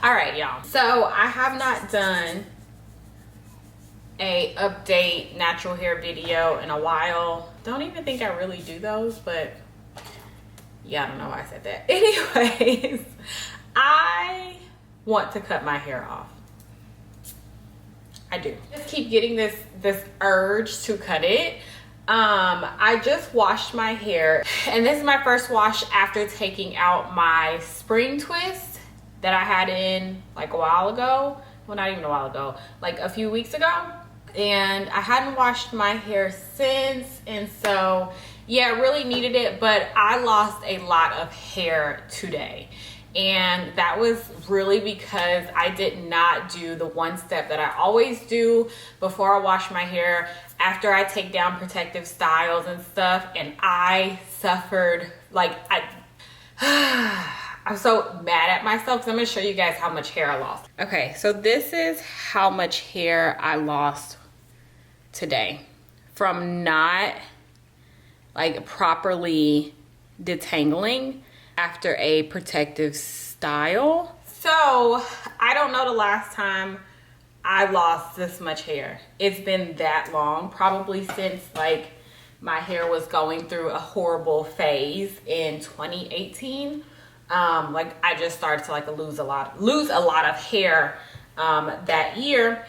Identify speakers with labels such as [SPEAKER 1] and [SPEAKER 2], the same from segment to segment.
[SPEAKER 1] All right, y'all. So I have not done a update natural hair video in a while. Don't even think I really do those, but yeah, I don't know why I said that. Anyways, I want to cut my hair off. I do. Just keep getting this urge to cut it. I just washed my hair, and this is my first wash after taking out my spring twist that I had in like a while ago. Well, not even a while ago, like a few weeks ago. And I hadn't washed my hair since, and so yeah, I really needed it, but I lost a lot of hair today. And that was really because I did not do the one step that I always do before I wash my hair, after I take down protective styles and stuff. And I suffered, like, I'm so mad at myself because I'm gonna show you guys how much hair I lost. Okay, so this is how much hair I lost today from not like properly detangling after a protective style. So I don't know the last time I lost this much hair. It's been that long, probably since like my hair was going through a horrible phase in 2018. Like I just started to like lose a lot of hair that year.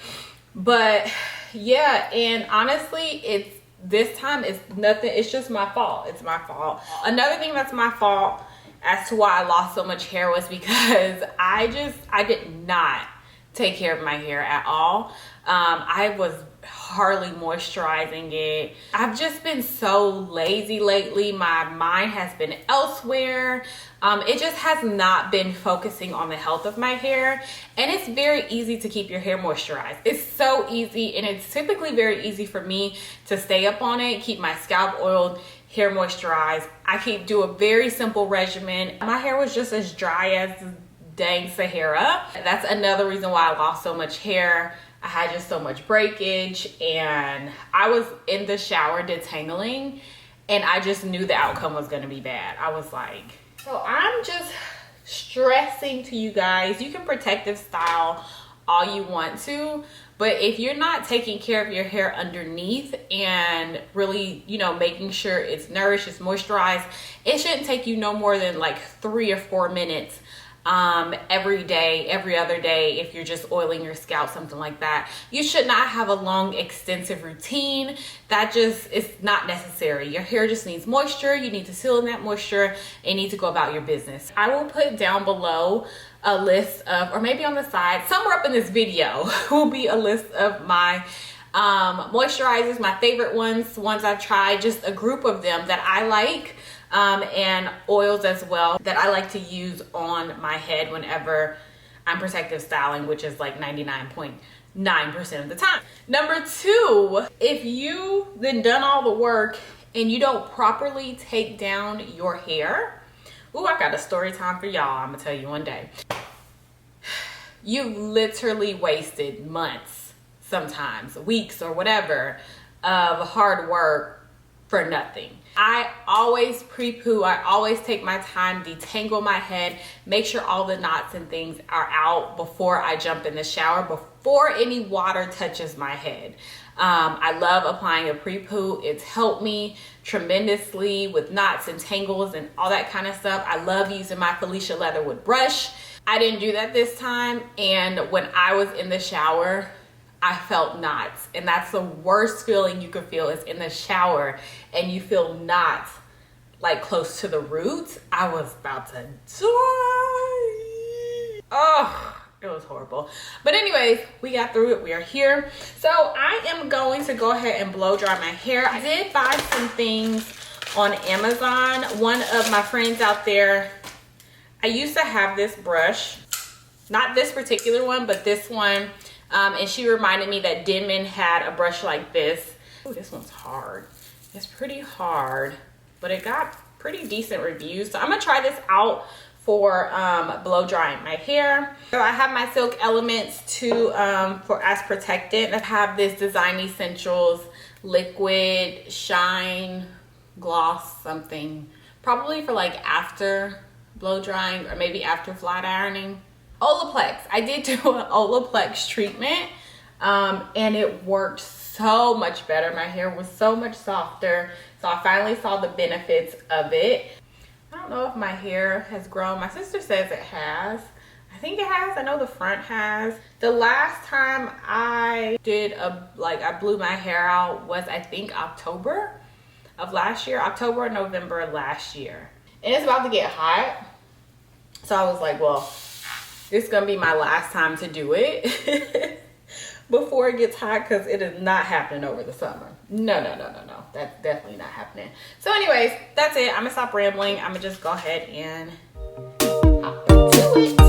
[SPEAKER 1] But yeah, and honestly, this time it's nothing, it's just my fault. It's my fault. Another thing that's my fault as to why I lost so much hair was because I did not take care of my hair at all. I was hardly moisturizing it. I've just been so lazy lately. My mind has been elsewhere. It just has not been focusing on the health of my hair. And it's very easy to keep your hair moisturized. It's so easy, and it's typically very easy for me to stay up on it, keep my scalp oiled, hair moisturized. I do a very simple regimen. My hair was just as dry as dang Sahara. That's another reason why I lost so much hair. I had just so much breakage, and I was in the shower detangling, and I just knew the outcome was going to be bad. I was like, so I'm just stressing to you guys, you can protective style all you want to, but if you're not taking care of your hair underneath and really, you know, making sure it's nourished, it's moisturized, it shouldn't take you no more than like 3 or 4 minutes every day, every other day. If you're just oiling your scalp, something like that, you should not have a long extensive routine. That just is not necessary. Your hair just needs moisture. You need to seal in that moisture and need to go about your business. I will put down below a list of, or maybe on the side, somewhere up in this video will be a list of my moisturizers, my favorite ones I've tried, just a group of them that I like. And oils as well that I like to use on my head whenever I'm protective styling, which is like 99.9% of the time. Number 2, if you then done all the work and you don't properly take down your hair, ooh, I got a story time for y'all. I'm gonna tell you one day. You've literally wasted months, sometimes weeks or whatever, of hard work for nothing. I always pre-poo. I always take my time, detangle my head, make sure all the knots and things are out before I jump in the shower, before any water touches my head. I love applying a pre-poo. It's helped me tremendously with knots and tangles and all that kind of stuff. I love using my Felicia Leatherwood brush. I didn't do that this time, and when I was in the shower, I felt knots, and that's the worst feeling you could feel, is in the shower and you feel knots like close to the roots. I was about to die. Oh, it was horrible. But anyways, we got through it. We are here. So I am going to go ahead and blow dry my hair. I did buy some things on Amazon. One of my friends out there, I used to have this brush, not this particular one, but this one. And she reminded me that Denman had a brush like this. Ooh, this one's hard. It's pretty hard, but it got pretty decent reviews. So I'm gonna try this out for blow drying my hair. So I have my Silk Elements for as protectant. I have this Design Essentials liquid shine gloss something, probably for like after blow drying or maybe after flat ironing. Olaplex. I did do an Olaplex treatment and it worked so much better. My hair was so much softer. So I finally saw the benefits of it. I don't know if my hair has grown. My sister says it has. I think it has. I know the front has. The last time I did I blew my hair out was I think October of last year. October or November of last year. And it's about to get hot. So I was like, well, this is gonna be my last time to do it before it gets hot, because it is not happening over the summer. No. That's definitely not happening. So anyways, that's it. I'm gonna stop rambling. I'm gonna just go ahead and hop into it.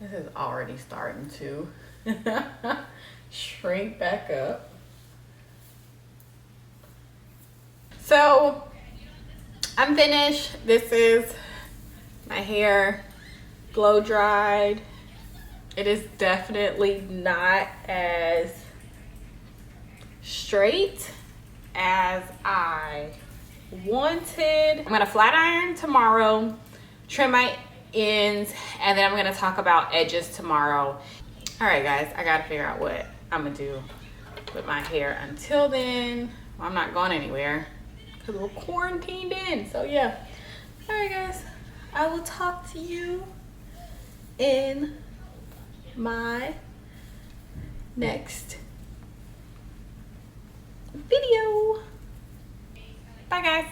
[SPEAKER 1] This is already starting to shrink back up. So I'm finished. This is my hair blow dried. It is definitely not as straight as I wanted. I'm gonna flat iron tomorrow, trim my ends, and then I'm gonna talk about edges tomorrow. All right guys, I gotta figure out what I'm gonna do with my hair until then. Well, I'm not going anywhere because we're quarantined in, so yeah. All right guys, I will talk to you in my next video. Bye guys.